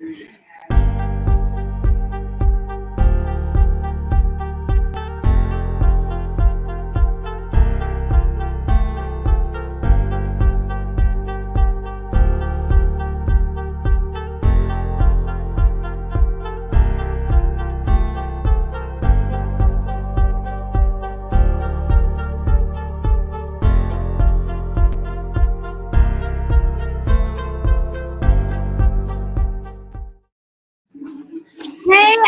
Hey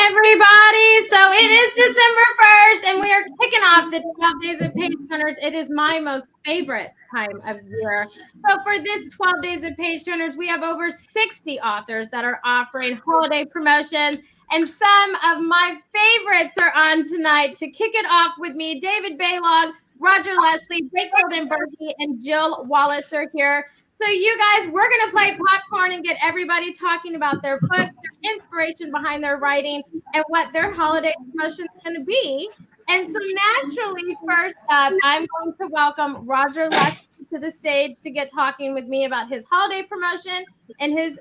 everybody, so it is December 1st and we are kicking off the 12 Days of Page Turners. It is my most favorite time of year. So for this 12 Days of Page Turners, we have over 60 authors that are offering holiday promotions, and some of my favorites are on tonight. To kick it off with me, David Baylog, Roger Leslie, Rachel and Berkey, and Jill Wallace are here. So you guys, we're going to play popcorn and get everybody talking about their books, their inspiration behind their writing, and what their holiday promotion is going to be. And so naturally, first up, I'm going to welcome Roger Leslie to the stage to get talking with me about his holiday promotion and his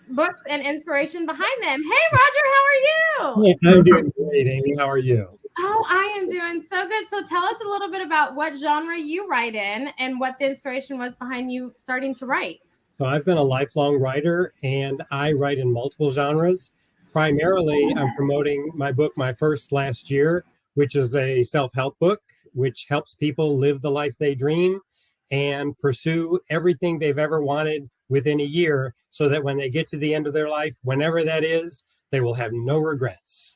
books and inspiration behind them. Hey, Roger, how are you? I'm doing great, Amy. How are you? Oh, I am doing so good. So tell us a little bit about what genre you write in and what the inspiration was behind you starting to write. So I've been a lifelong writer, and I write in multiple genres. Primarily, I'm promoting my book, My First Last Year, which is a self-help book, which helps people live the life they dream and pursue everything they've ever wanted within a year, so that when they get to the end of their life, whenever that is, they will have no regrets.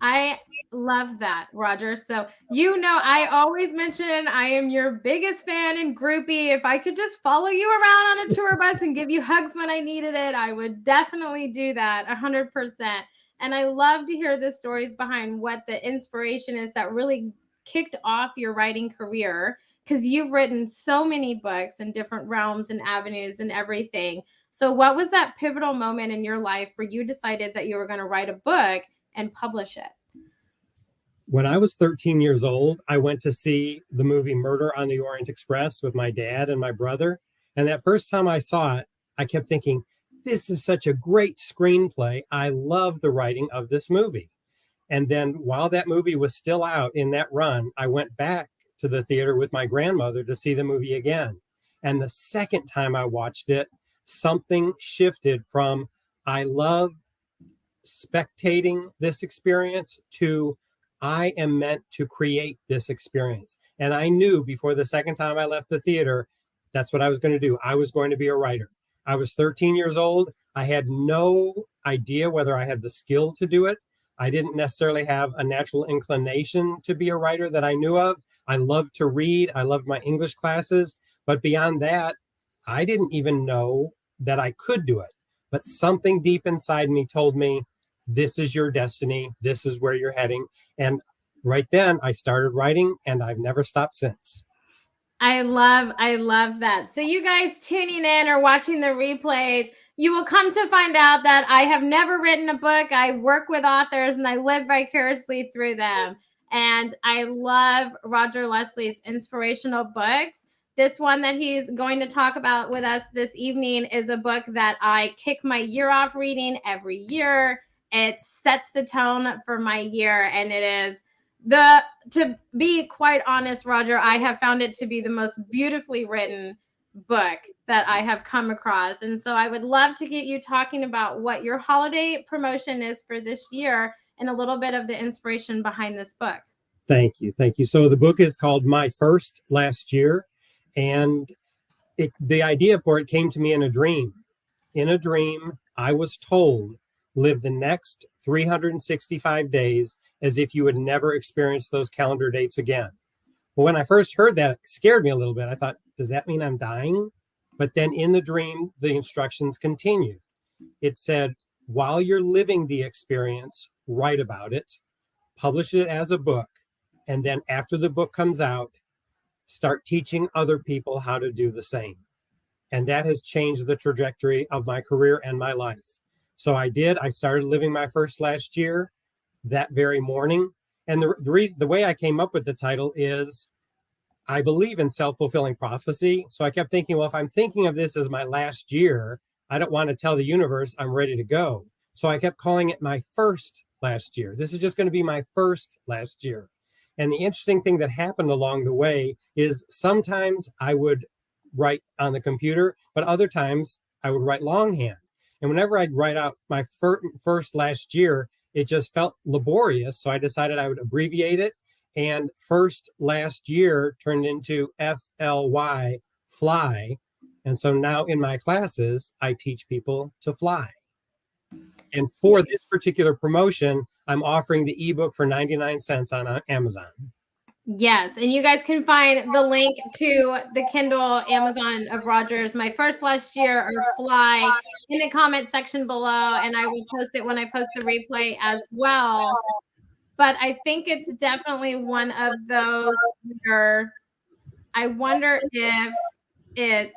I love that, Roger. So, I always mention I am your biggest fan and groupie. If I could just follow you around on a tour bus and give you hugs when I needed it, I would definitely do that 100%. And I love to hear the stories behind what the inspiration is that really kicked off your writing career, because you've written so many books in different realms and avenues and everything. So what was that pivotal moment in your life where you decided that you were going to write a book and publish it? When I was 13 years old, I went to see the movie Murder on the Orient Express with my dad and my brother. And that first time I saw it, I kept thinking, this is such a great screenplay. I love the writing of this movie. And then while that movie was still out in that run, I went back to the theater with my grandmother to see the movie again. And the second time I watched it, something shifted from I love spectating this experience to I am meant to create this experience. And I knew before the second time I left the theater, that's what I was going to do. I was going to be a writer. I was 13 years old. I had no idea whether I had the skill to do it. I didn't necessarily have a natural inclination to be a writer that I knew of. I loved to read. I loved my English classes. But beyond that, I didn't even know that I could do it. But something deep inside me told me, this is your destiny. This is where you're heading. And right then I started writing, and I've never stopped since. I love that. So you guys tuning in or watching the replays, you will come to find out that I have never written a book. I work with authors and I live vicariously through them. And I love Roger Leslie's inspirational books. This one that he's going to talk about with us this evening is a book that I kick my year off reading every year. It sets the tone for my year, and it is to be quite honest, Roger, I have found it to be the most beautifully written book that I have come across. And so I would love to get you talking about what your holiday promotion is for this year and a little bit of the inspiration behind this book. Thank you. Thank you. So the book is called My First Last Year, and the idea for it came to me in a dream. In a dream, I was told, live the next 365 days as if you would never experience those calendar dates again. Well, when I first heard that, it scared me a little bit. I thought, does that mean I'm dying? But then in the dream, the instructions continued. It said, while you're living the experience, write about it, publish it as a book, and then after the book comes out, start teaching other people how to do the same. And that has changed the trajectory of my career and my life. So I started living my first last year that very morning. And the way I came up with the title is I believe in self-fulfilling prophecy. So I kept thinking, well, if I'm thinking of this as my last year, I don't want to tell the universe I'm ready to go. So I kept calling it my first last year. This is just going to be my first last year. And the interesting thing that happened along the way is sometimes I would write on the computer, but other times I would write longhand. And whenever I'd write out my first last year, it just felt laborious. So I decided I would abbreviate it. And first last year turned into FLY, fly. And so now in my classes, I teach people to fly. And for this particular promotion, I'm offering the ebook for 99 cents on Amazon. Yes, and you guys can find the link to the Kindle Amazon of Roger's My First Last Year or Fly in the comment section below, and I will post it when I post the replay as well. But I think it's definitely one of those where I wonder if it's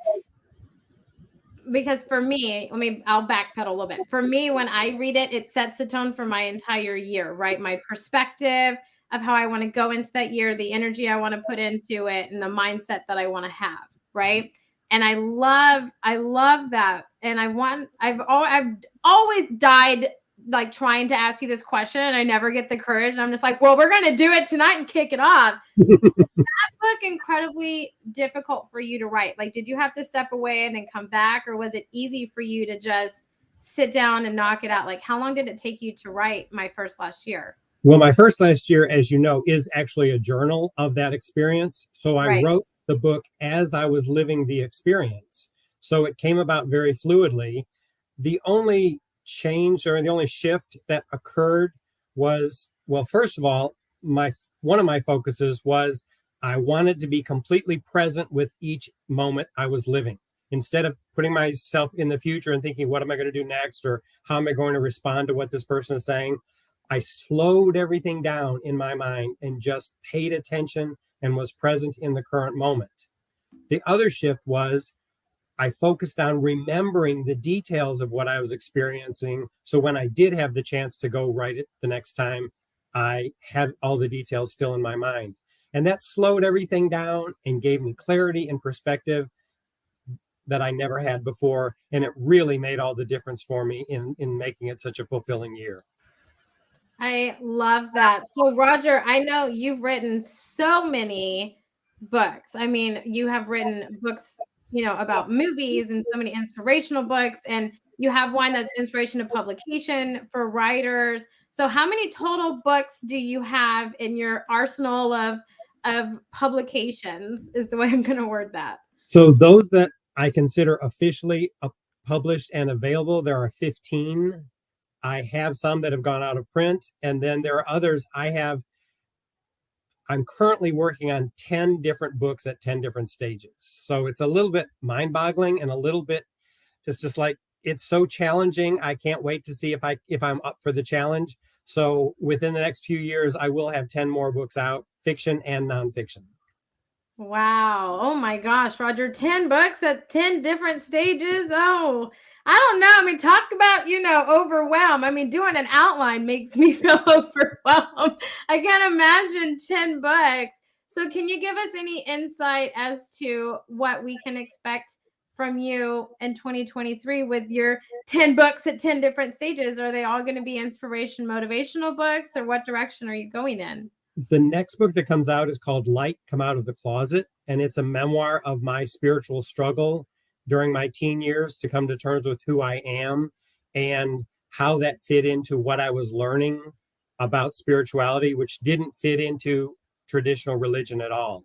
because for me, I'll backpedal a little bit. For me, when I read it, it sets the tone for my entire year, right? My perspective of how I want to go into that year, the energy I want to put into it, and the mindset that I want to have, right? And I love that. And I've always died like trying to ask you this question, and I never get the courage. And I'm just like, well, we're gonna do it tonight and kick it off. Book incredibly difficult for you to write? Like, did you have to step away and then come back, or was it easy for you to just sit down and knock it out? Like, how long did it take you to write My First Last Year? Well, my first last year, as you know, is actually a journal of that experience. So I wrote the book as I was living the experience. So it came about very fluidly. The only change or the only shift that occurred was, well, first of all, one of my focuses was I wanted to be completely present with each moment I was living. Instead of putting myself in the future and thinking, what am I going to do next? Or how am I going to respond to what this person is saying? I slowed everything down in my mind and just paid attention and was present in the current moment. The other shift was I focused on remembering the details of what I was experiencing. So when I did have the chance to go write it the next time, I had all the details still in my mind. And that slowed everything down and gave me clarity and perspective that I never had before. And it really made all the difference for me in making it such a fulfilling year. I love that. So, Roger, I know you've written so many books. I mean, you have written books, about movies and so many inspirational books, and you have one that's inspiration to publication for writers. So, how many total books do you have in your arsenal of publications? Is the way I'm going to word that. So, those that I consider officially published and available, there are 15. I have some that have gone out of print, and then there are others I'm currently working on 10 different books at 10 different stages. So it's a little bit mind-boggling and a little bit, it's just like, it's so challenging. I can't wait to see if I'm up for the challenge. So within the next few years, I will have 10 more books out, fiction and nonfiction. Wow. Oh my gosh, Roger, 10 books at 10 different stages. Oh, I don't know. I mean, talk about, overwhelm. I mean, doing an outline makes me feel overwhelmed. I can't imagine 10 books. So can you give us any insight as to what we can expect from you in 2023 with your 10 books at 10 different stages? Are they all going to be inspiration, motivational books, or what direction are you going in? The next book that comes out is called Light Come Out of the Closet, and it's a memoir of my spiritual struggle during my teen years to come to terms with who I am and how that fit into what I was learning about spirituality, which didn't fit into traditional religion at all.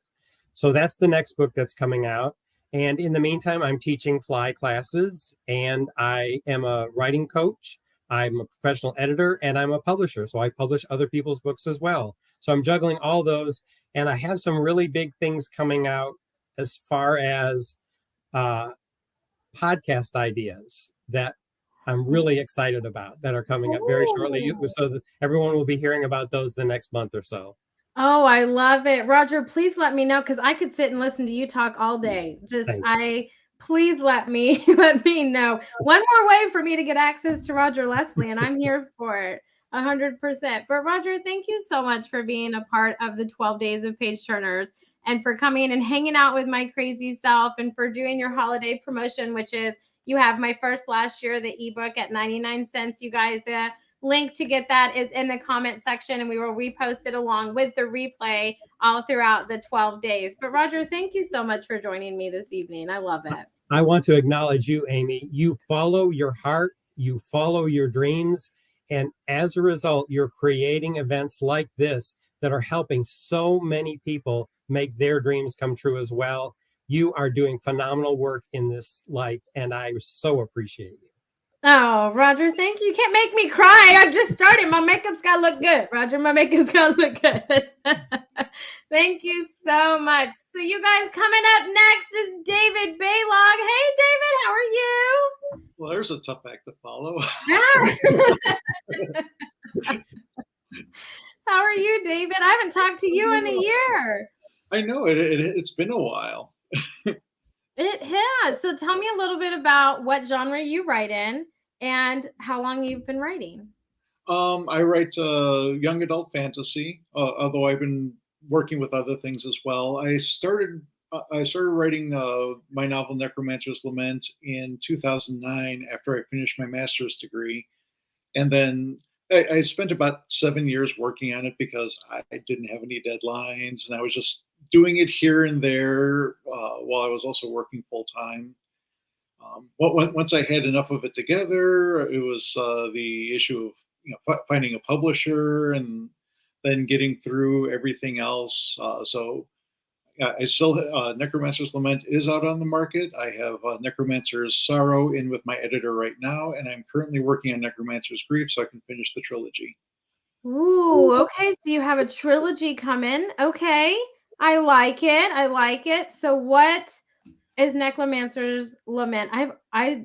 So that's the next book that's coming out. And in the meantime, I'm teaching fly classes, and I am a writing coach. I'm a professional editor, and I'm a publisher. So I publish other people's books as well. So I'm juggling all those, and I have some really big things coming out as far as podcast ideas that I'm really excited about that are coming up very shortly. So that everyone will be hearing about those the next month or so. Oh, I love it. Roger, please let me know, because I could sit and listen to you talk all day. Please let me let me know. One more way for me to get access to Roger Leslie, and I'm here for it 100%. But Roger, thank you so much for being a part of the 12 Days of Page Turners, and for coming and hanging out with my crazy self, and for doing your holiday promotion, which is You have My First Last Year, the ebook at 99 cents. You guys, the link to get that is in the comment section, and we will repost it along with the replay all throughout the 12 days. But Roger, thank you so much for joining me this evening. I love it. I want to acknowledge you, Amy. You follow your heart, you follow your dreams, and as a result, you're creating events like this that are helping so many people make their dreams come true as well. You are doing phenomenal work in this life, and I so appreciate you. Oh, Roger, thank you. You can't make me cry. I just started. My makeup's got to look good, Roger. My makeup's got to look good. Thank you so much. So you guys, coming up next is David Baylog. Hey, David, how are you? Well, there's a tough act to follow. How are you, David? I haven't talked to you in a year. I know, it's been a while. It has. So tell me a little bit about what genre you write in and how long you've been writing. I write young adult fantasy, although I've been working with other things as well. I started writing my novel Necromancer's Lament in 2009 after I finished my master's degree, and then I spent about 7 years working on it because I didn't have any deadlines, and I was just doing it here and there while I was also working full time. Once I had enough of it together, it was the issue of finding a publisher and then getting through everything else. So I still Necromancer's Lament is out on the market. I have Necromancer's Sorrow in with my editor right now, and I'm currently working on Necromancer's Grief so I can finish the trilogy. Ooh, okay. So you have a trilogy coming. Okay. I like it. I like it. So what is Necromancer's Lament?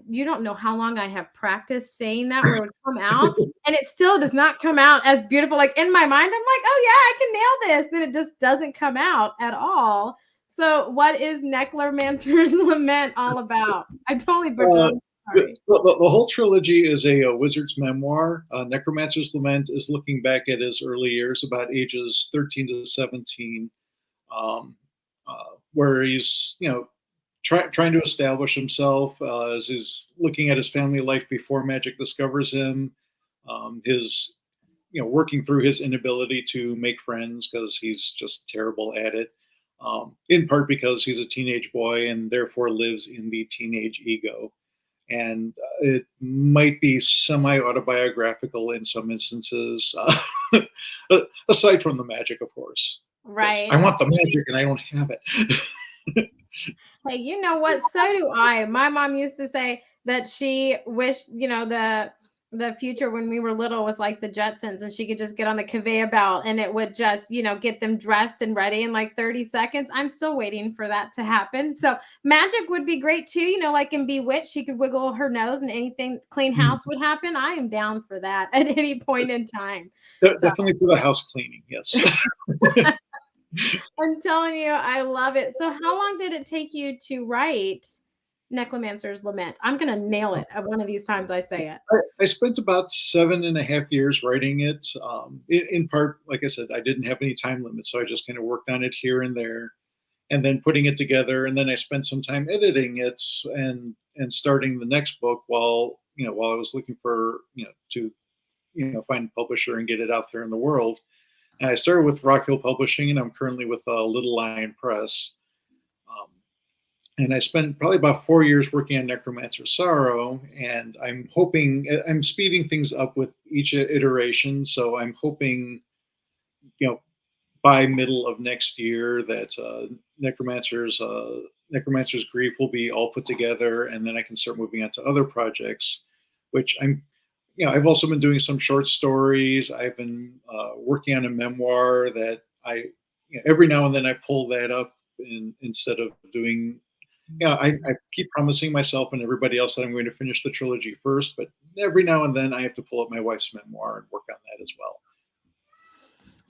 You don't know how long I have practiced saying that where it would come out, and it still does not come out as beautiful. Like in my mind, I'm like, oh yeah, I can nail this. Then it just doesn't come out at all. So what is Necromancer's Lament all about? I totally butchered. The whole trilogy is a wizard's memoir. Necromancer's Lament is looking back at his early years, about ages 13 to 17, where he's trying to establish himself as he's looking at his family life before magic discovers him. His working through his inability to make friends because he's just terrible at it. In part because he's a teenage boy and therefore lives in the teenage ego. And it might be semi-autobiographical in some instances, aside from the magic, of course. Right. I want the magic and I don't have it. Hey, you know what? So do I. My mom used to say that she wished, the future when we were little was like the Jetsons, and she could just get on the conveyor belt and it would just, get them dressed and ready in like 30 seconds. I'm still waiting for that to happen. So magic would be great too. Like in Bewitched, she could wiggle her nose and anything clean house would happen. I am down for that at any point in time. Definitely for the house cleaning. Yes. I'm telling you, I love it. So how long did it take you to write Necromancer's Lament? I'm going to nail it at one of these times I say it. I spent about 7.5 years writing it. In part, like I said, I didn't have any time limit, so I just kind of worked on it here and there, and then putting it together. And then I spent some time editing it and starting the next book while I was looking for to find a publisher and get it out there in the world. And I started with Rock Hill Publishing, and I'm currently with Little Lion Press. And I spent probably about 4 years working on Necromancer's Sorrow, and I'm speeding things up with each iteration. So I'm hoping, by middle of next year that Necromancer's Grief will be all put together, and then I can start moving on to other projects, which I've also been doing some short stories. I've been working on a memoir that every now and then I pull that up instead of doing. I keep promising myself and everybody else that I'm going to finish the trilogy first, but every now and then I have to pull up my wife's memoir and work on that as well.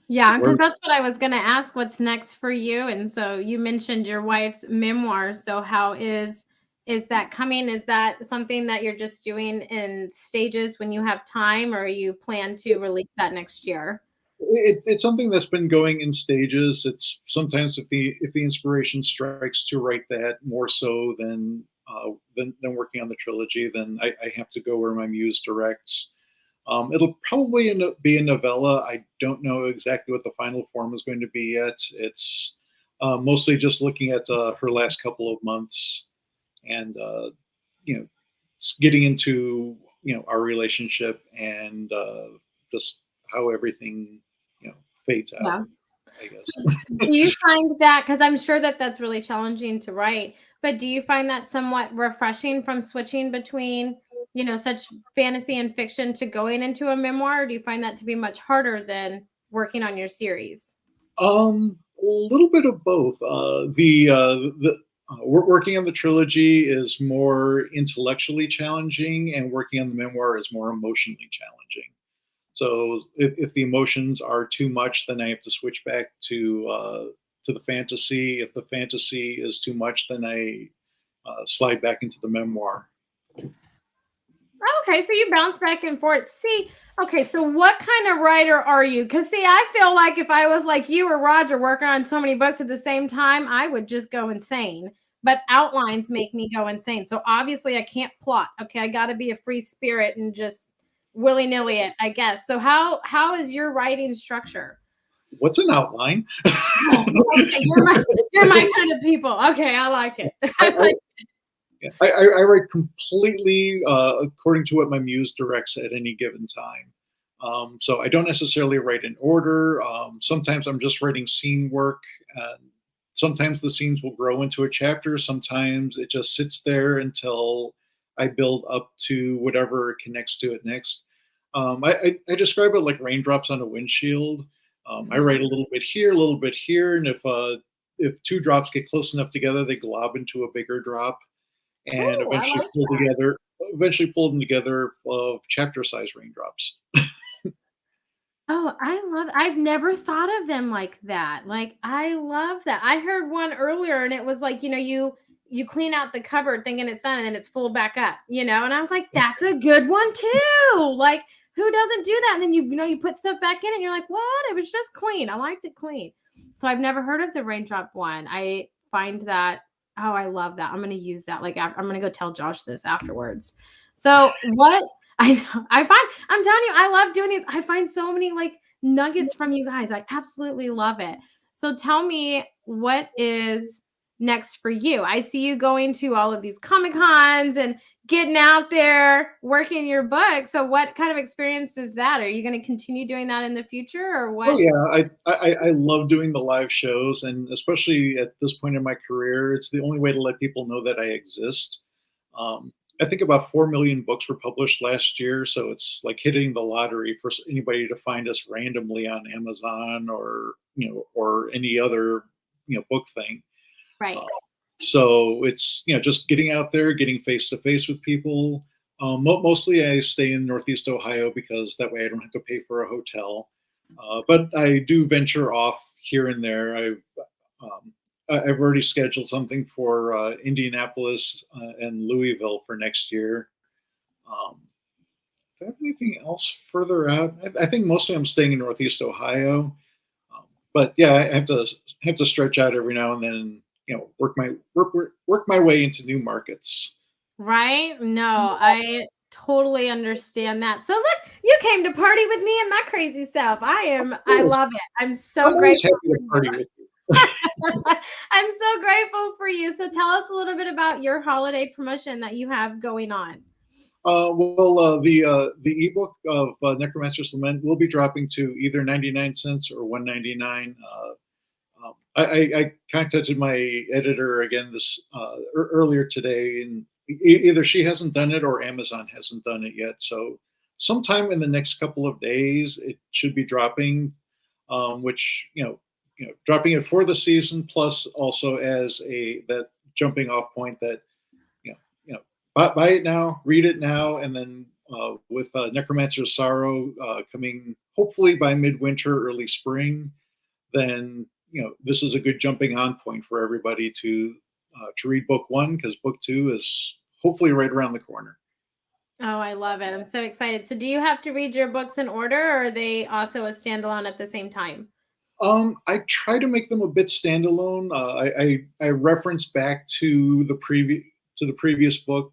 Yeah, because that's what I was going to ask. What's next for you? And so you mentioned your wife's memoir. So how is that coming? Is that something that you're just doing in stages when you have time, or you plan to release that next year? It's something that's been going in stages. It's sometimes if the inspiration strikes to write that more so than than working on the trilogy. Then I have to go where my muse directs. It'll probably end up be a novella. I don't know exactly what the final form is going to be yet. It's mostly just looking at her last couple of months and you know getting into our relationship and just how everything fades out. Yeah. I guess. So do you find that, because I'm sure that that's really challenging to write, but do you find that somewhat refreshing from switching between, such fantasy and fiction to going into a memoir? Or do you find that to be much harder than working on your series? A little bit of both. Working on the trilogy is more intellectually challenging, and working on the memoir is more emotionally challenging. So if the emotions are too much, then I have to switch back to the fantasy. If the fantasy is too much, then I slide back into the memoir. Okay, so you bounce back and forth. See, okay, so what kind of writer are you? Because, see, I feel like if I was like you or Roger working on so many books at the same time, I would just go insane. But outlines make me go insane. So obviously I can't plot. Okay, I got to be a free spirit and just willy-nilly it, I guess. So how is your writing structure? What's an outline? Oh, okay, you're my kind of people. Okay, I like it. I write completely according to what my muse directs at any given time. So I don't necessarily write in order. Sometimes I'm just writing scene work. Sometimes the scenes will grow into a chapter. Sometimes it just sits there until I build up to whatever connects to it next. I describe it like raindrops on a windshield. I write a little bit here, a little bit here, and if two drops get close enough together, they glob into a bigger drop, and Oh, I like eventually pull them together of chapter-sized raindrops. Oh, I love I've never thought of them like that. Like, I love that. I heard one earlier and it was like, you clean out the cupboard thinking it's done and then it's full back up, and I was like, that's a good one too. Like, who doesn't do that? And then you put stuff back in and you're like, what? It was just clean. I liked it clean. So I've never heard of the raindrop one. I find that, oh, I love that. I'm going to use that. Like, I'm going to go tell Josh this afterwards. So what I know. I'm telling you, I love doing these. I find so many like nuggets from you guys. I absolutely love it. So tell me, what is next for you? I see you going to all of these Comic Cons and getting out there working your book. So what kind of experience is that? Are you going to continue doing that in the future, or Oh what? yeah, I love doing the live shows, and especially at this point in my career, it's the only way to let people know that I exist. Um, I think about 4 million books were published last year, so it's like hitting the lottery for anybody to find us randomly on Amazon or any other book thing. Right. Uh, so it's just getting out there, getting face to face with people. Mostly, I stay in Northeast Ohio because that way I don't have to pay for a hotel. But I do venture off here and there. I've already scheduled something for Indianapolis and Louisville for next year. Do I have anything else further out? I think mostly I'm staying in Northeast Ohio. But yeah, I have to stretch out every now and then. Work my way into new markets. Right? No, I totally understand that. So look, you came to party with me and my crazy self. I love it. I'm so I'm always grateful happy to party with you. I'm so grateful for you. So tell us a little bit about your holiday promotion that you have going on. The ebook of Necromancer's Lament will be dropping to either 99 cents or 1.99. I contacted my editor again earlier today, and either she hasn't done it or Amazon hasn't done it yet. So sometime in the next couple of days, it should be dropping. Which dropping it for the season, plus also as that jumping off point that buy it now, read it now, and then with Necromancer's Sorrow coming hopefully by midwinter, early spring, then this is a good jumping on point for everybody to read book one, because book two is hopefully right around the corner. Oh, I love it. I'm so excited. So do you have to read your books in order, or are they also a standalone at the same time? I try to make them a bit standalone. I reference back to the to the previous book,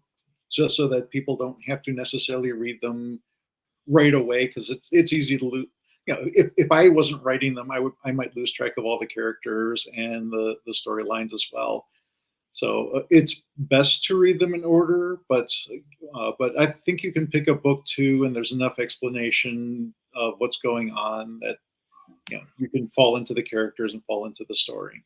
just so that people don't have to necessarily read them right away, because it's easy to lose. You know, if I wasn't writing them, I might lose track of all the characters and the storylines as well. So it's best to read them in order, but I think you can pick up book 2, and there's enough explanation of what's going on that you can fall into the characters and fall into the story.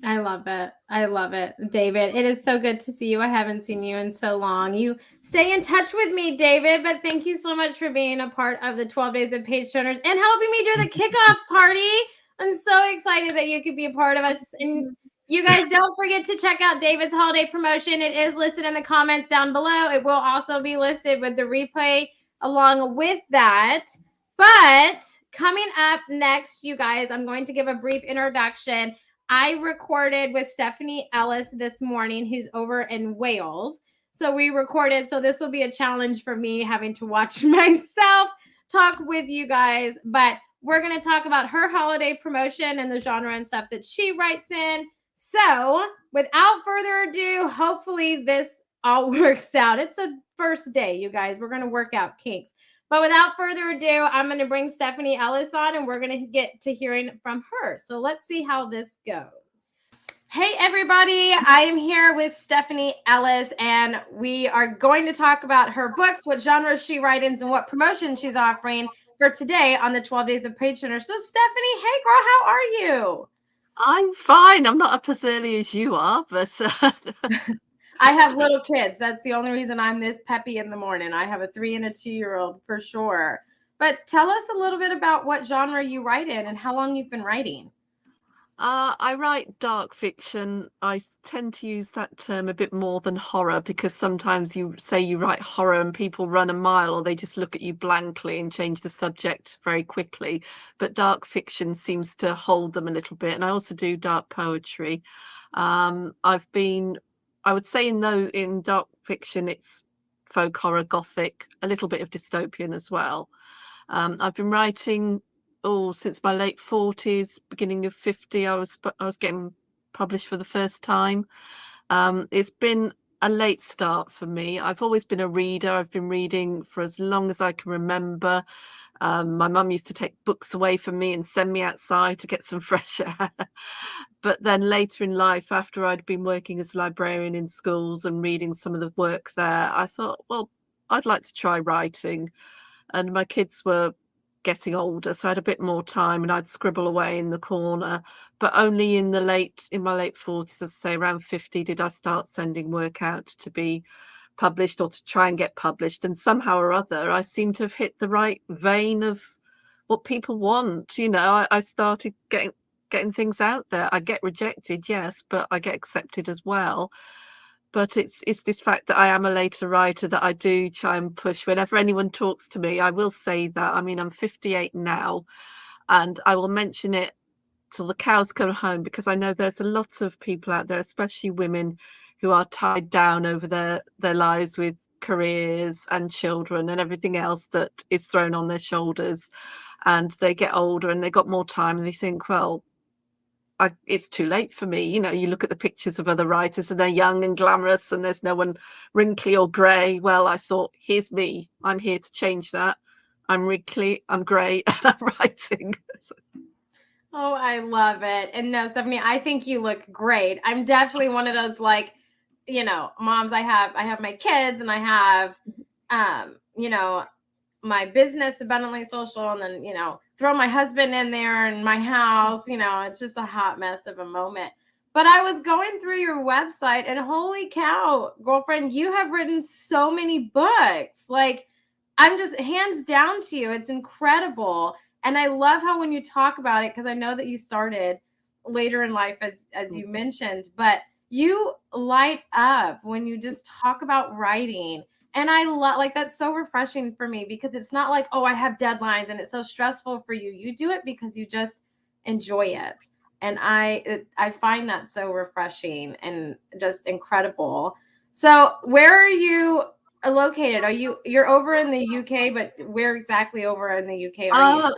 I love it. I love it, David. It is so good to see you. I haven't seen you in so long. You stay in touch with me, David, but thank you so much for being a part of the 12 Days of Page Turners and helping me do the kickoff party. I'm so excited that you could be a part of us. And you guys don't forget to check out David's holiday promotion. It is listed in the comments down below. It will also be listed with the replay along with that. But coming up next, you guys, I'm going to give a brief introduction. I recorded with Stephanie Ellis this morning, who's over in Wales. So we recorded. So this will be a challenge for me, having to watch myself talk with you guys. But we're going to talk about her holiday promotion and the genre and stuff that she writes in. So without further ado, hopefully this all works out. It's a first day, you guys. We're going to work out kinks. But without further ado, I'm going to bring Stephanie Ellis on, and we're going to get to hearing from her. So let's see how this goes. Hey, everybody. I am here with Stephanie Ellis, and we are going to talk about her books, what genres she writes, and what promotion she's offering for today on the 12 Days of Page Turners. So, Stephanie, hey, girl, how are you? I'm fine. I'm not up as early as you are, but I have little kids. That's the only reason I'm this peppy in the morning. I have a 3 and a 2-year-old for sure. But tell us a little bit about what genre you write in and how long you've been writing. I write dark fiction. I tend to use that term a bit more than horror, because sometimes you say you write horror and people run a mile, or they just look at you blankly and change the subject very quickly. But dark fiction seems to hold them a little bit. And I also do dark poetry. I would say in dark fiction, it's folk horror, gothic, a little bit of dystopian as well. I've been writing since my late 40s, beginning of 50. I was getting published for the first time. It's been a late start for me. I've always been a reader. I've been reading for as long as I can remember. My mum used to take books away from me and send me outside to get some fresh air. But then later in life, after I'd been working as a librarian in schools and reading some of the work there, I thought, well, I'd like to try writing. And my kids were getting older, so I had a bit more time, and I'd scribble away in the corner. But only in my late 40s, as I say, around 50, did I start sending work out to be published or to try and get published. And somehow or other, I seem to have hit the right vein of what people want. I started getting things out there. I get rejected, yes, but I get accepted as well. But it's this fact that I am a later writer that I do try and push. Whenever anyone talks to me, I will say that. I mean, I'm 58 now, and I will mention it till the cows come home, because I know there's a lot of people out there, especially women, who are tied down over their lives with careers and children and everything else that is thrown on their shoulders. And they get older and they got more time, and they think, well, it's too late for me. You look at the pictures of other writers and they're young and glamorous and there's no one wrinkly or grey. Well, I thought, here's me. I'm here to change that. I'm wrinkly, I'm grey, and I'm writing. Oh, I love it. And no, Stephanie, I think you look great. I'm definitely one of those, like, moms. I have my kids, and I have, my business, Abundantly Social, and then, throw my husband in there and my house. It's just a hot mess of a moment. But I was going through your website, and holy cow, girlfriend, you have written so many books. Like, I'm just hands down to you. It's incredible. And I love how when you talk about it, because I know that you started later in life, as you mentioned, but you light up when you just talk about writing. And I love, like, that's so refreshing for me, because it's not like, oh, I have deadlines and it's so stressful for you. You do it because you just enjoy it. And I find that so refreshing and just incredible. So where are you located? You're over in the UK, but where exactly over in the UK are you?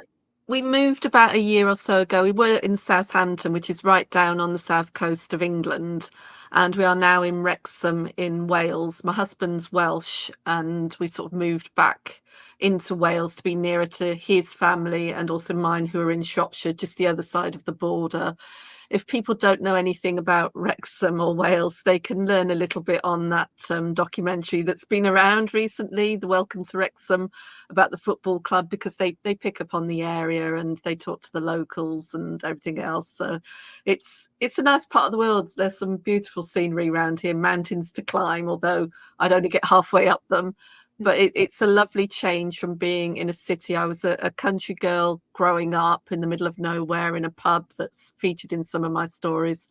We moved about a year or so ago. We were in Southampton, which is right down on the south coast of England, and we are now in Wrexham in Wales. My husband's Welsh, and we sort of moved back into Wales to be nearer to his family and also mine, who are in Shropshire, just the other side of the border. If people don't know anything about Wrexham or Wales, they can learn a little bit on that documentary that's been around recently, the Welcome to Wrexham, about the football club, because they pick up on the area and they talk to the locals and everything else. So it's a nice part of the world. There's some beautiful scenery around here, mountains to climb, although I'd only get halfway up them. But it's a lovely change from being in a city. I was a country girl growing up in the middle of nowhere in a pub that's featured in some of my stories.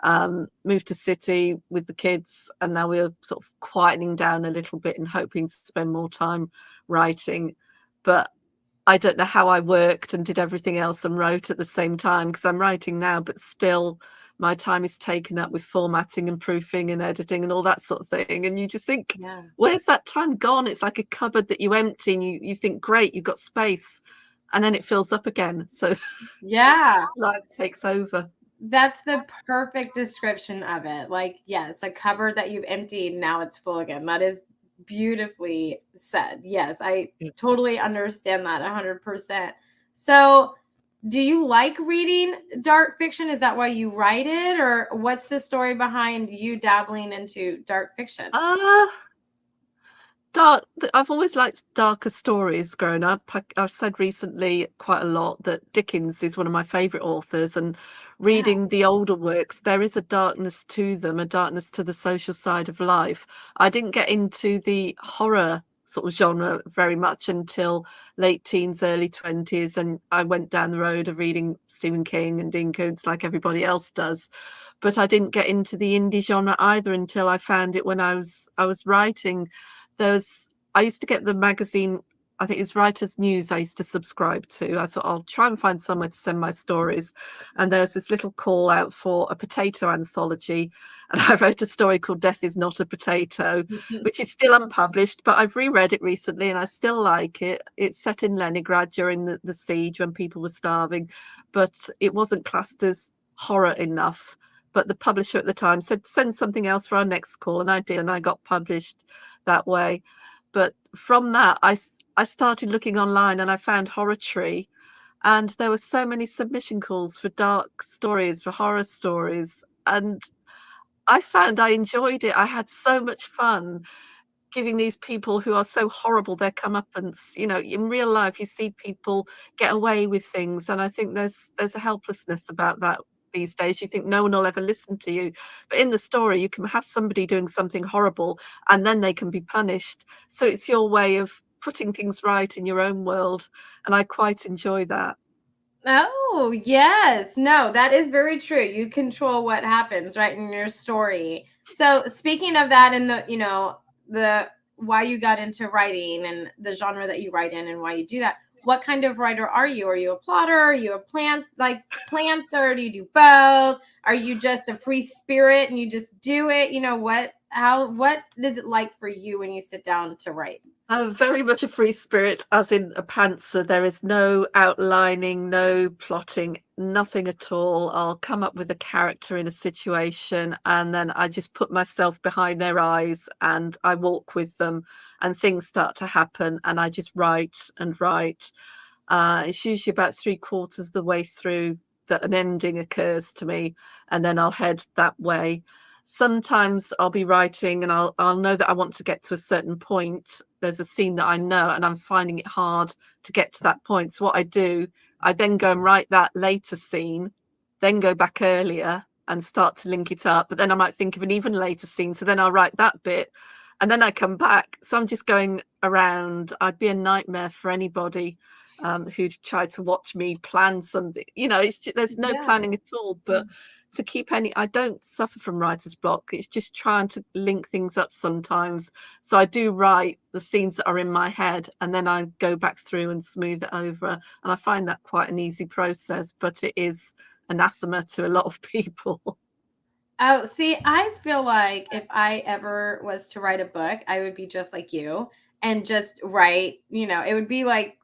Moved to city with the kids, and now we're sort of quietening down a little bit and hoping to spend more time writing. But I don't know how I worked and did everything else and wrote at the same time, because I'm writing now, but still my time is taken up with formatting and proofing and editing and all that sort of thing. And you just think, Yeah. where's that time gone? It's like a cupboard that you empty and you think, great, you've got space. And then it fills up again. So Yeah. life takes over. That's the perfect description of it. Like, yes, a cupboard that you've emptied, now it's full again. That is beautifully said. Yes, I Yeah. totally understand that 100%. So, do you like reading dark fiction? Is that why you write it? Or what's the story behind you dabbling into dark fiction? Uh, I've always liked darker stories growing up. I've said recently quite a lot that Dickens is one of my favorite authors, and Yeah. reading the older works, there is a darkness to them, a darkness to the social side of life. I didn't get into the horror sort of genre very much until late teens, early 20s, and I went down the road of reading Stephen King and Dean Koontz like everybody else does. But I didn't get into the indie genre either until I found it when I was writing. There's I used to get the magazine, I think it's Writers News I used to subscribe to. I thought I'll try and find somewhere to send my stories. And there was this little call out for a potato anthology. And I wrote a story called Death is Not a Potato, which is still unpublished, but I've reread it recently and I still like it. It's set in Leningrad during the siege when people were starving, but it wasn't classed as horror enough. But the publisher at the time said, send something else for our next call. And I did, and I got published that way. But from that, I started looking online and I found Horror Tree, and there were so many submission calls for dark stories, for horror stories, and I found I enjoyed it. I had so much fun giving these people who are so horrible their comeuppance. You know, in real life, you see people get away with things, and I think there's a helplessness about that these days. You think no one will ever listen to you, but in the story, you can have somebody doing something horrible, and then they can be punished. So it's your way of putting things right in your own world, and I quite enjoy that. Oh, yes. No, that is very true. You control what happens, right, in your story. So, speaking of that and the why you got into writing and the genre that you write in and why you do that, what kind of writer are you? Are you a plotter? Are you a plantser? Do you do both? Are you just a free spirit and you just do it? What is it like for you when you sit down to write? I'm very much a free spirit, as in a pantser. There is no outlining, no plotting, nothing at all. I'll come up with a character in a situation and then I just put myself behind their eyes and I walk with them and things start to happen and I just write and write. It's usually about three quarters the way through that an ending occurs to me, and then I'll head that way. Sometimes I'll be writing and I'll know that I want to get to a certain point. There's a scene that I know and I'm finding it hard to get to that point. So what I do, I then go and write that later scene, then go back earlier and start to link it up. But then I might think of an even later scene. So then I'll write that bit and then I come back. So I'm just going around. I'd be a nightmare for anybody who'd tried to watch me plan something. You know, there's no Yeah. planning at all. But to keep I don't suffer from writer's block. It's just trying to link things up sometimes. So I do write the scenes that are in my head, and then I go back through and smooth it over. And I find that quite an easy process, but it is anathema to a lot of people. Oh, see, I feel like if I ever was to write a book, I would be just like you and just write, it would be like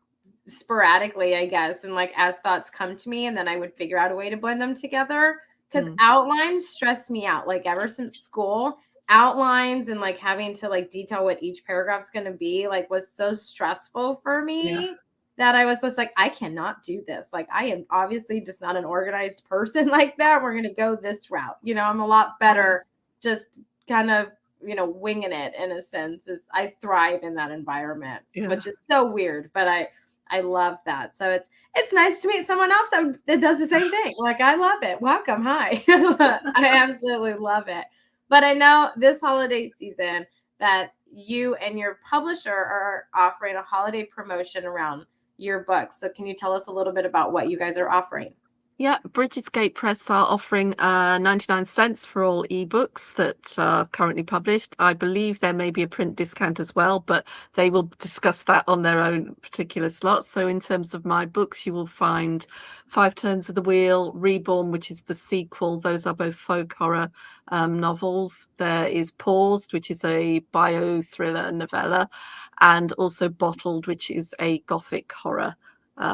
sporadically, I guess, and like as thoughts come to me, and then I would figure out a way to blend them together. Because outlines stress me out. Like ever since school, outlines and like having to like detail what each paragraph's going to be like was so stressful for me that I was just like, I cannot do this. Like I am obviously just not an organized person like that. We're going to go this route. You know, I'm a lot better just kind of, you know, winging it in a sense. Is I thrive in that environment, which is so weird, but I love that. So it's nice to meet someone else that does the same thing. Like I love it. Welcome. Hi. I absolutely love it. But I know this holiday season that you and your publisher are offering a holiday promotion around your book. So can you tell us a little bit about what you guys are offering? Yeah, Brigid's Gate Press are offering 99 cents for all ebooks that are currently published. I believe there may be a print discount as well, but they will discuss that on their own particular slot. So in terms of my books, you will find Five Turns of the Wheel, Reborn, which is the sequel. Those are both folk horror novels. There is Paused, which is a bio thriller novella, and also Bottled, which is a gothic horror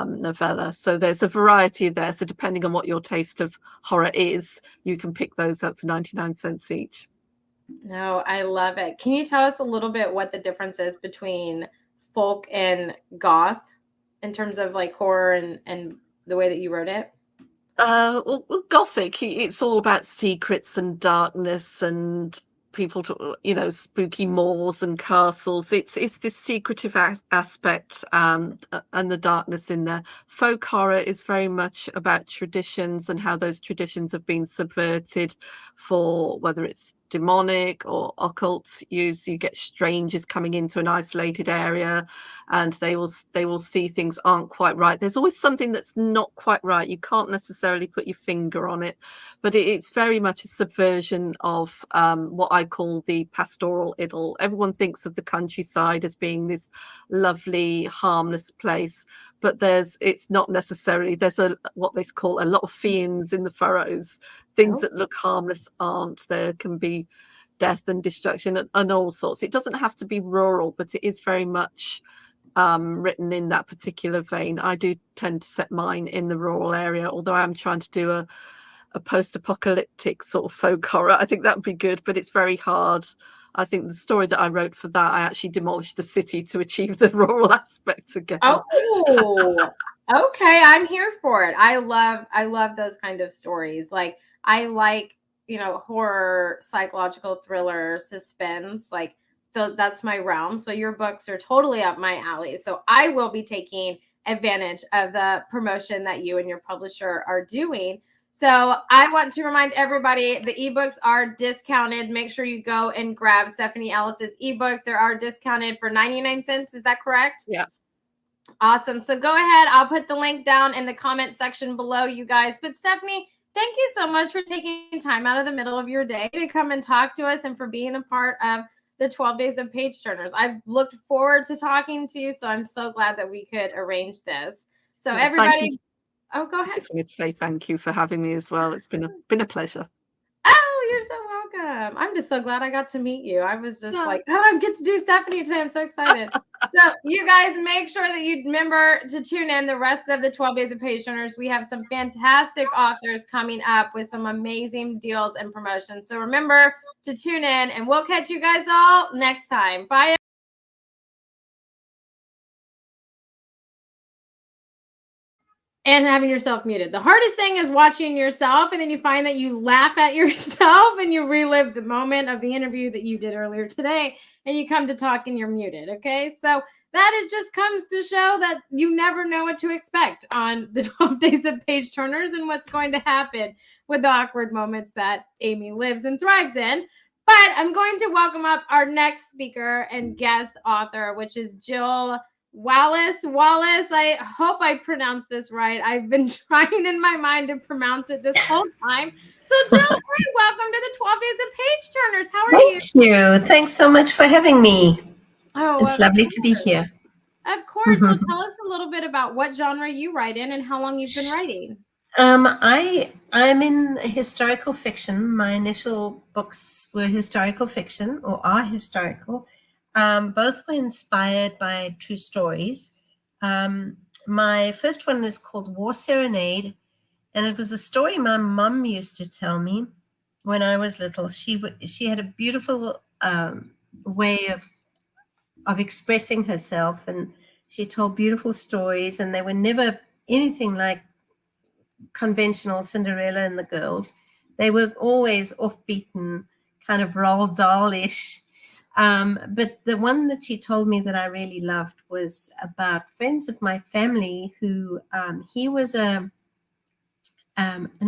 novella. So there's a variety there. So depending on what your taste of horror is, you can pick those up for 99 cents each. No, I love it. Can you tell us a little bit what the difference is between folk and goth in terms of like horror and the way that you wrote it? Well, gothic, it's all about secrets and darkness and people to, you know, spooky moors and castles. It's this secretive aspect and the darkness in there. Folk horror is very much about traditions and how those traditions have been subverted for whether it's demonic or occult use. You get strangers coming into an isolated area and they will see things aren't quite right. There's always something that's not quite right. You can't necessarily put your finger on it, but it's very much a subversion of what I call the pastoral idyll. Everyone thinks of the countryside as being this lovely, harmless place, but it's not necessarily. There's what they call a lot of fiends in the furrows. Things that look harmless aren't. There can be death and destruction and all sorts. It doesn't have to be rural, but it is very much written in that particular vein. I do tend to set mine in the rural area, although I am trying to do a post-apocalyptic sort of folk horror. I think that would be good, but it's very hard. I think the story that I wrote for that, I actually demolished the city to achieve the rural aspect again. Oh, okay. I'm here for it. I love those kind of stories. Like I like, you know, horror, psychological thriller, suspense. Like that's my realm. So your books are totally up my alley. So I will be taking advantage of the promotion that you and your publisher are doing. So I want to remind everybody the ebooks are discounted. Make sure you go and grab Stephanie Ellis's ebooks. They are discounted for 99 cents. Is that correct? Yeah. Awesome. So go ahead. I'll put the link down in the comment section below, you guys. But Stephanie, thank you so much for taking time out of the middle of your day to come and talk to us and for being a part of the 12 Days of Page Turners. I've looked forward to talking to you, so I'm so glad that we could arrange this. So Well, everybody, oh, go ahead. I just wanted to say thank you for having me as well. It's been a pleasure. Oh, you're so welcome. I'm just so glad I got to meet you. I was just like, oh, I get to do Stephanie today. I'm so excited. So you guys make sure that you remember to tune in the rest of the 12 Days of Page Turners. We have some fantastic authors coming up with some amazing deals and promotions. So remember to tune in and we'll catch you guys all next time. Bye. And having yourself muted. The hardest thing is watching yourself, and then you find that you laugh at yourself and you relive the moment of the interview that you did earlier today, and you come to talk and you're muted. Okay, so that is just comes to show that you never know what to expect on the 12 Days of Page Turners and what's going to happen with the awkward moments that Amy lives and thrives in. But I'm going to welcome up our next speaker and guest author, which is Jill Wallace, I hope I pronounced this right. I've been trying in my mind to pronounce it this whole time. So, Jill, hey, welcome to the 12 Days of Page Turners. How are you? Thank you. Thanks so much for having me. Oh, it's lovely to be here. Of course. So, tell us a little bit about what genre you write in and how long you've been writing. I'm in historical fiction. My initial books were historical fiction or are historical. Both were inspired by true stories. my first one is called War Serenade, and it was a story my mum used to tell me when I was little. She had a beautiful way of expressing herself, and she told beautiful stories, and they were never anything like conventional Cinderella and the girls. They were always offbeat and kind of Roald Dahl-ish. But the one that she told me that I really loved was about friends of my family who he was an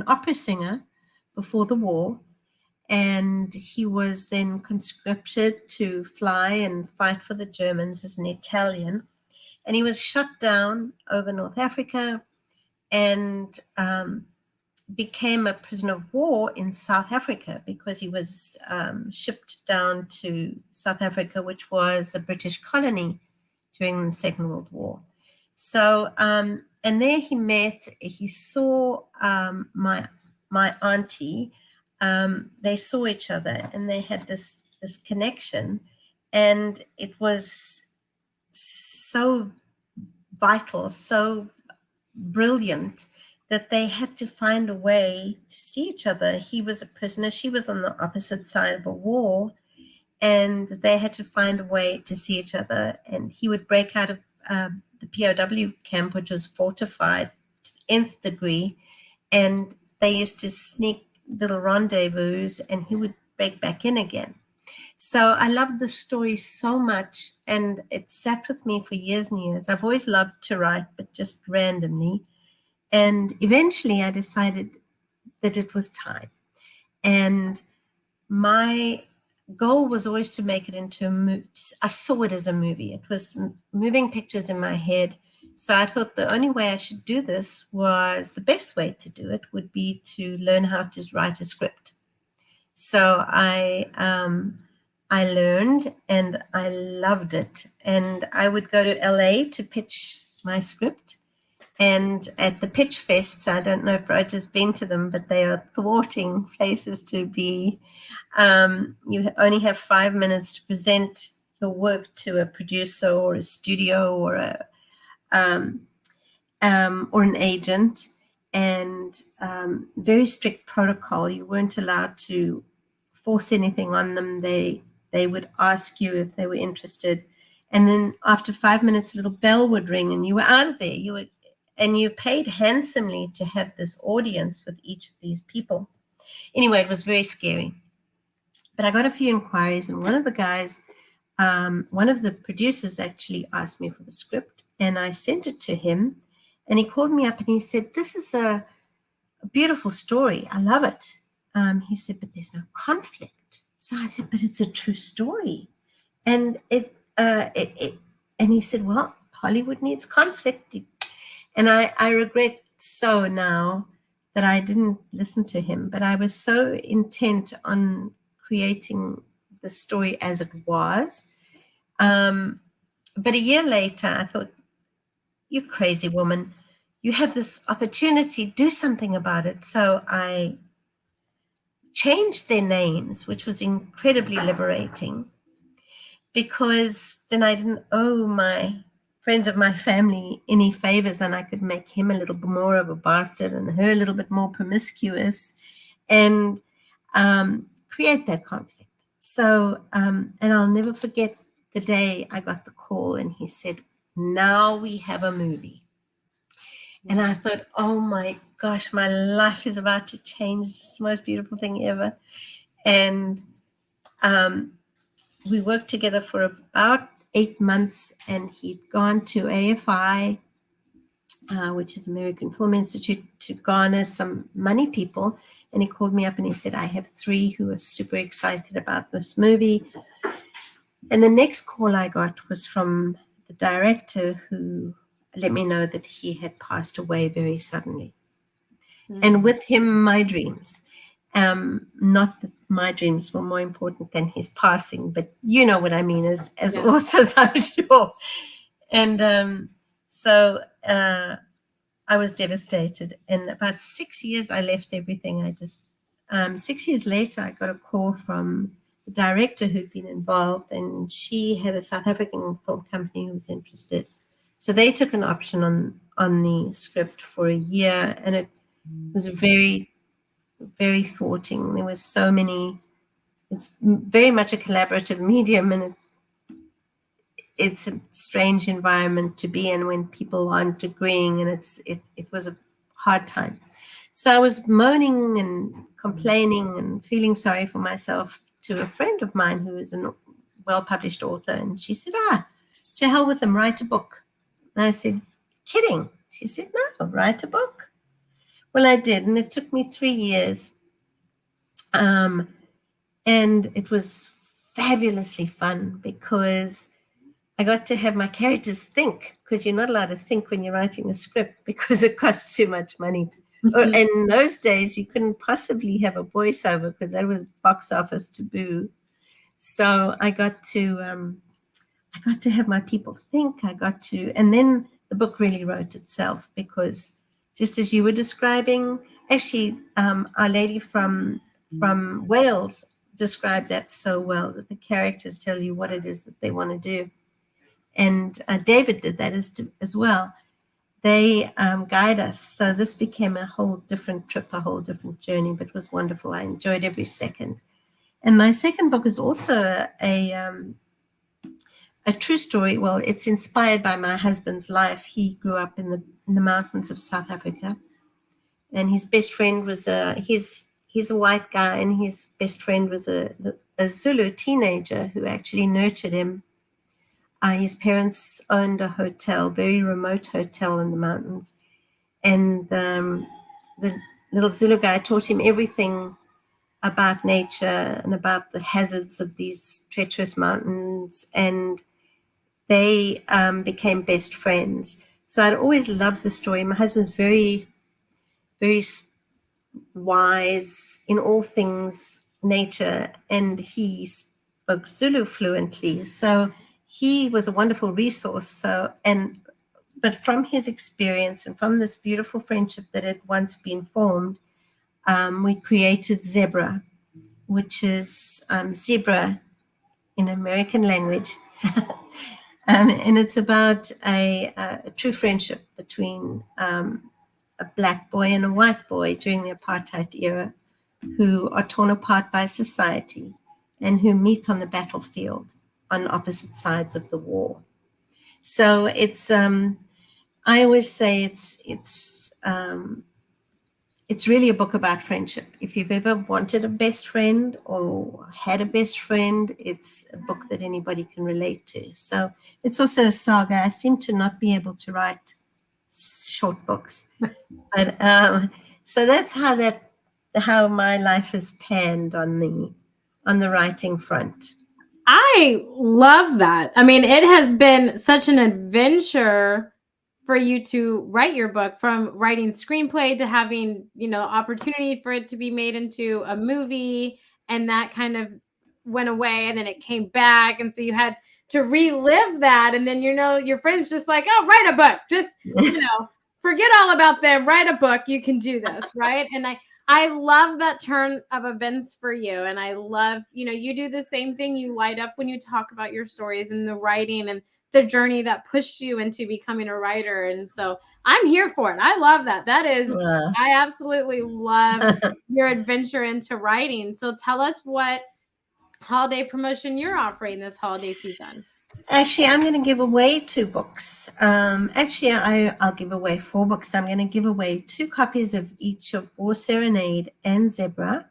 opera singer before the war, and he was then conscripted to fly and fight for the Germans as an Italian. And he was shot down over North Africa and became a prisoner of war in South Africa because he was shipped down to South Africa, which was a British colony during the Second World War. So, and there he saw my auntie. They saw each other and they had this connection, and it was so vital, so brilliant that they had to find a way to see each other. He was a prisoner, she was on the opposite side of a war, and they had to find a way to see each other. And he would break out of the POW camp, which was fortified to the nth degree, and they used to sneak little rendezvous, and he would break back in again. So I loved the story so much, and it sat with me for years and years. I've always loved to write, but just randomly. And eventually I decided that it was time. And my goal was always to make it into a movie. I saw it as a movie. It was moving pictures in my head. So I thought the only way I should do this was, the best way to do it would be to learn how to write a script. So I learned, and I loved it. And I would go to LA to pitch my script. And at the pitch fests, I don't know if Roger's been to them, but they are thwarting places to be. You only have 5 minutes to present your work to a producer or a studio or an agent, and very strict protocol. You weren't allowed to force anything on them. They would ask you if they were interested, and then after 5 minutes, a little bell would ring, and you were out of there. And you paid handsomely to have this audience with each of these people. Anyway, it was very scary. But I got a few inquiries, and one of the guys, one of the producers actually asked me for the script, and I sent it to him, and he called me up and he said, "This is a beautiful story. I love it." He said, "But there's no conflict." So I said, "But it's a true story." And and he said, "Well, Hollywood needs conflict." And I regret so now that I didn't listen to him, but I was so intent on creating the story as it was. But a year later, I thought, "You crazy woman, you have this opportunity, do something about it." So I changed their names, which was incredibly liberating, because then I didn't owe my friends of my family any favors, and I could make him a little bit more of a bastard and her a little bit more promiscuous, and create that conflict. So, and I'll never forget the day I got the call and he said, "Now we have a movie." And I thought, oh my gosh, my life is about to change. It's the most beautiful thing ever. And we worked together for about 8 months, and he'd gone to AFI, which is American Film Institute, to garner some money people. And he called me up and he said, "I have 3 who are super excited about this movie." And the next call I got was from the director, who let me know that he had passed away very suddenly. And with him, my dreams. Not that my dreams were more important than his passing, but you know what I mean as authors, I'm sure. And so I was devastated. And about 6 years, I left everything. 6 years later, I got a call from the director who'd been involved, and she had a South African film company who was interested. So they took an option on the script for a year, and it was very, very thwarting. There was so many. It's very much a collaborative medium, and it's a strange environment to be in when people aren't agreeing, and it was a hard time. So I was moaning and complaining and feeling sorry for myself to a friend of mine who is a well-published author, and she said, to hell with them, write a book. And I said, kidding? She said, no, write a book. Well, I did, and it took me 3 years. And it was fabulously fun because I got to have my characters think, because you're not allowed to think when you're writing a script because it costs too much money. And in those days, you couldn't possibly have a voiceover because that was box office taboo. So I got to have my people think. And then the book really wrote itself, because just as you were describing, actually, Our Lady from Wales described that so well, that the characters tell you what it is that they want to do. And David did that as well. They guide us. So this became a whole different trip, a whole different journey, but it was wonderful. I enjoyed every second. And my second book is also a true story. Well, it's inspired by my husband's life. He grew up in the mountains of South Africa, and his best friend was he's a white guy, and his best friend was a Zulu teenager who actually nurtured him. His parents owned a hotel, very remote hotel in the mountains, and the little Zulu guy taught him everything about nature and about the hazards of these treacherous mountains, and they became best friends. So I'd always loved the story. My husband's very, very wise in all things nature, and he spoke Zulu fluently. So he was a wonderful resource. But from his experience and from this beautiful friendship that had once been formed, we created Zebra, which is zebra in American language. And it's about a true friendship between a black boy and a white boy during the apartheid era, who are torn apart by society and who meet on the battlefield on opposite sides of the war. So it's I always say it's really a book about friendship. If you've ever wanted a best friend or had a best friend, it's a book that anybody can relate to. So it's also a saga. I seem to not be able to write short books, but so that's how my life has panned on the writing front. I love that. I mean, it has been such an adventure for you to write your book, from writing screenplay to having, opportunity for it to be made into a movie, and that kind of went away and then it came back. And so you had to relive that. And then, your friends just like, oh, write a book. Just, forget all about them. Write a book. You can do this. Right. And I love that turn of events for you. And I love, you do the same thing. You light up when you talk about your stories and the writing and the journey that pushed you into becoming a writer. And so I'm here for it. I love that. I absolutely love your adventure into writing. So tell us what holiday promotion you're offering this holiday season. Actually, I'm going to give away 2 books. I'll give away 4 books. I'm going to give away 2 copies of each of War Serenade and Zebra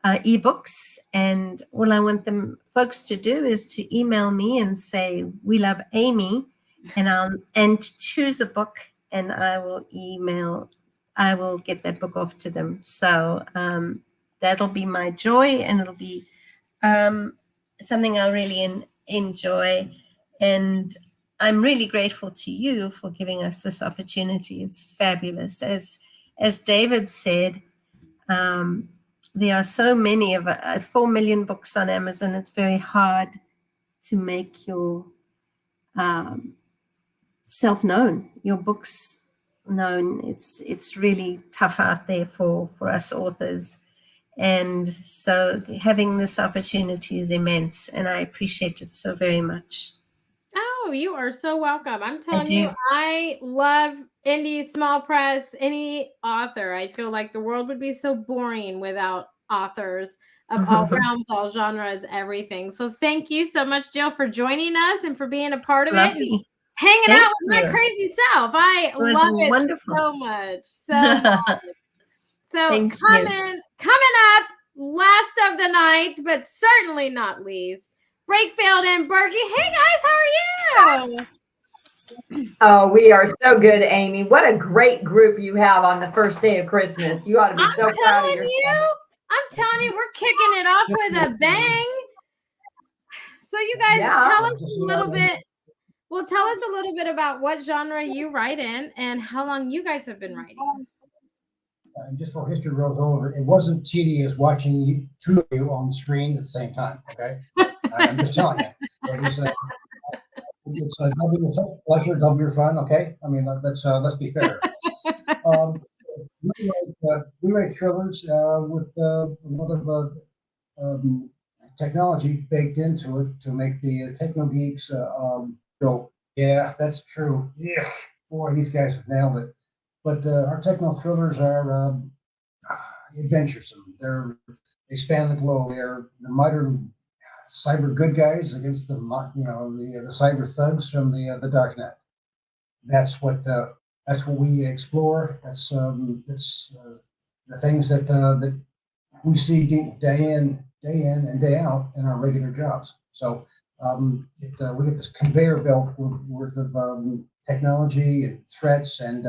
ebooks. And all I want folks to do is to email me and say, "We love Amy," and choose a book, and I will get that book off to them. So that'll be my joy, and it'll be something I'll really enjoy. And I'm really grateful to you for giving us this opportunity. It's fabulous. As David said, there are so many of 4 million books on Amazon. It's very hard to make your self known, your books known. It's really tough out there for us authors. And so having this opportunity is immense, and I appreciate it so very much. Oh, Oh, you are so welcome. I'm telling you. you, I love indie, small press, any author. I feel like the world would be so boring without authors of all realms, all genres, everything. So thank you so much, Jill, for joining us and for being a part of it and Lovely. hanging Thank out with my you. crazy self. I It was love it wonderful. so much. So much. So Thank you. coming up, last of the night, but certainly not least, Brakefield and Berkey. Hey guys, how are you? Oh, we are so good, Amy. What a great group you have on the first day of Christmas. You ought to be so proud of yourself. I'm telling you, we're kicking it off with a bang. So you guys Yeah. tell us a little bit. Well, tell us a little bit about what genre you write in and how long you guys have been writing. And just for history rolls over, it wasn't tedious watching you, two of you on screen at the same time. Okay, I'm just telling you, it was. It's a double pleasure, double fun. Okay, I mean let's be fair. We write thrillers with a lot of technology baked into it to make the techno geeks go, yeah, that's true. Yeah, boy, these guys have nailed it. But our techno thrillers are adventuresome. They span the globe. They're the modern cyber good guys against the the cyber thugs from the dark net. That's what we explore. That's the things that we see day in and day out in our regular jobs. So we get this conveyor belt worth of technology and threats and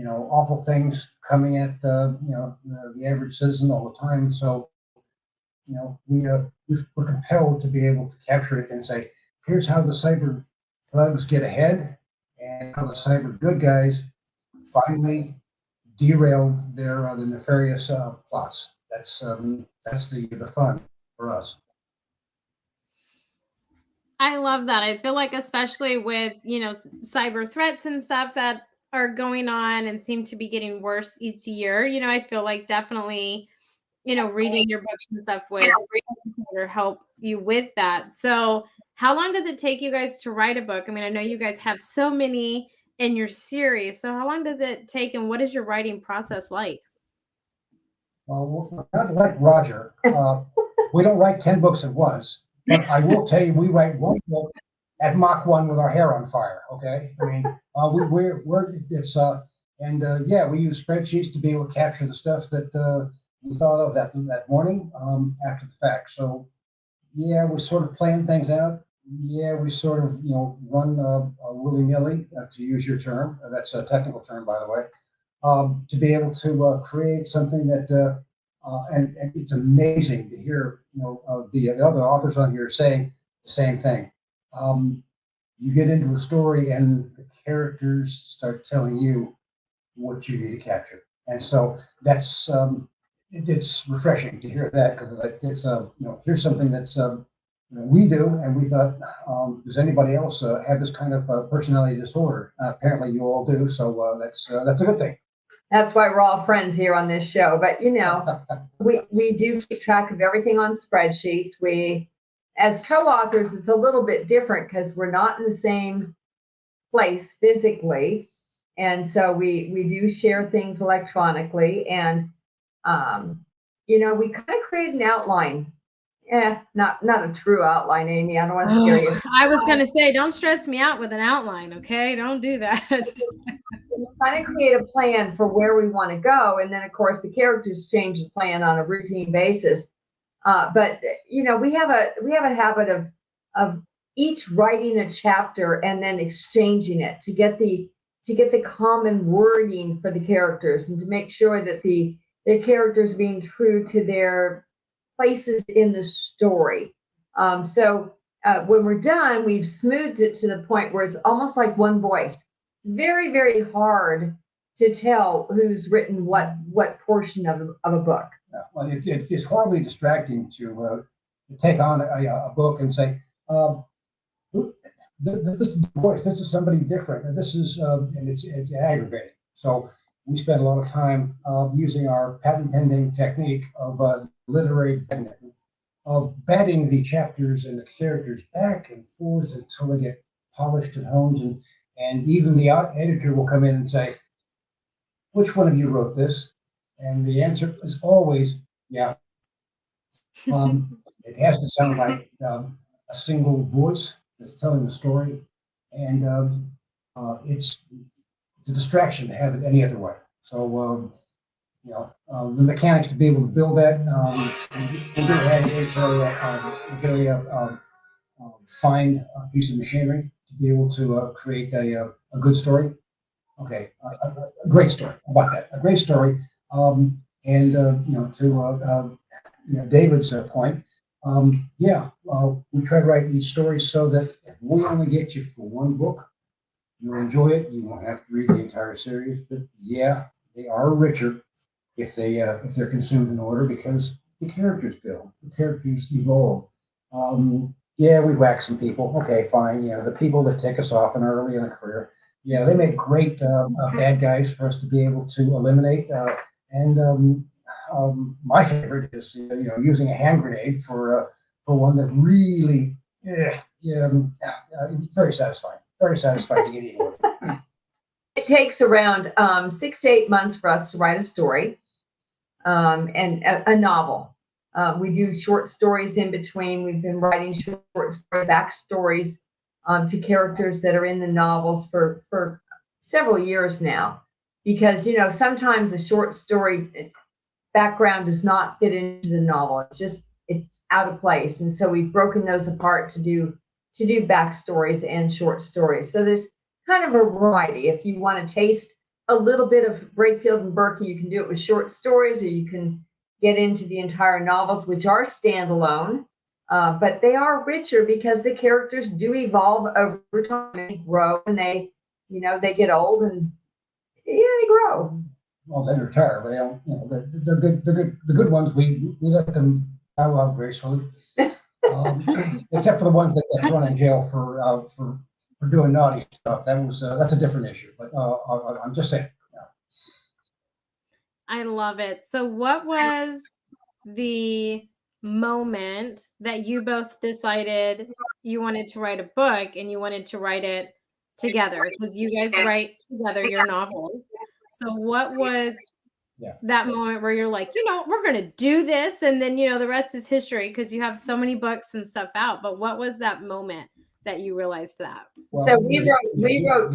awful things coming at the average citizen all the time. So we're compelled to be able to capture it and say, here's how the cyber thugs get ahead and how the cyber good guys finally derailed their nefarious plots. That's the fun for us. I love that. I feel like especially with, cyber threats and stuff that are going on and seem to be getting worse each year, I feel like definitely, reading your books and stuff would help you with that. So how long does it take you guys to write a book? I mean, I know you guys have so many in your series. So how long does it take and what is your writing process like? Well, not like Roger. We don't write 10 books at once, but I will tell you, we write one book at Mach 1 with our hair on fire. Okay, I mean, we use spreadsheets to be able to capture the stuff that we thought of that morning after the fact. So yeah, we sort of plan things out. Yeah, we sort of run willy-nilly, to use your term. That's a technical term, by the way. To be able to create something that, and it's amazing to hear, the other authors on here saying the same thing. You get into a story and the characters start telling you what you need to capture. And so that's, it's refreshing to hear that because it's, here's something that's, we do, and we thought, does anybody else have this kind of personality disorder? Apparently you all do, so that's a good thing. That's why we're all friends here on this show. But we do keep track of everything on spreadsheets. We, as co-authors, it's a little bit different because we're not in the same place physically, and so we do share things electronically. And we kind of create an outline. Not a true outline, Amy. I don't want to scare you. I was going to say, don't stress me out with an outline, okay? Don't do that. We kind of create a plan for where we want to go, and then of course the characters change the plan on a routine basis. But we have a habit of each writing a chapter and then exchanging it to get the common wording for the characters and to make sure that the characters being true to their places in the story. So when we're done, we've smoothed it to the point where it's almost like one voice. It's very, very hard to tell who's written what portion of a book. Well, it's horribly distracting to take on a book and say, this is the voice. This is somebody different, and this is and it's aggravating. So we spend a lot of time using our patent pending technique of literary of batting the chapters and the characters back and forth until they get polished and honed, and even the editor will come in and say, which one of you wrote this? And the answer is always, yeah. It has to sound like a single voice that's telling the story, and it's a distraction to have it any other way. So, the mechanics to be able to build that, we're going to have a very fine piece of machinery to be able to create a good story. Okay, a great story. How about that? A great story. And to David's point, we try to write each story so that if we only get you for one book, you'll enjoy it. You won't have to read the entire series. But yeah, they are richer if they're consumed in order, because the characters build, the characters evolve. We whack some people. Okay, fine. The people that take us off and early in the career. Yeah, they make great bad guys for us to be able to eliminate. My favorite is using a hand grenade for one that really, very satisfying. Very satisfying to get eaten with. It takes around 6 to 8 months for us to write a story, and a novel. We do short stories in between. We've been writing short story backstories to characters that are in the novels for several years now, because sometimes a short story background does not fit into the novel. It's out of place, and so we've broken those apart to do backstories and short stories. So there's kind of a variety. If you want to taste a little bit of Brakefield and Berkey, you can do it with short stories, or you can get into the entire novels, which are standalone, but they are richer because the characters do evolve over time. They grow, and they get old, and they grow. Well, they retire, but they don't. They're good. They're good. The good ones, we let them bow out gracefully, except for the ones that get thrown in jail for doing naughty stuff. That's a different issue. But I'm just saying. I love it. So what was the moment that you both decided you wanted to write a book and you wanted to write it together? Because you guys write together your novels. So what was that moment where you're like, we're going to do this, and then, the rest is history because you have so many books and stuff out. But what was that moment that you realized that? So we wrote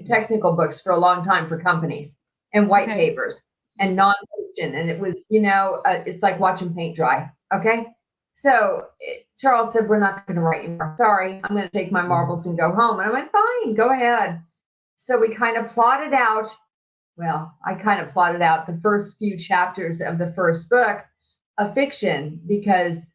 technical books for a long time for companies and white papers and nonfiction. And it was, it's like watching paint dry. Okay. So Charles said, we're not going to write anymore. Sorry, I'm going to take my marbles and go home. And I went, fine, go ahead. So we kind of plotted out. Well, I kind of plotted out the first few chapters of the first book of fiction because,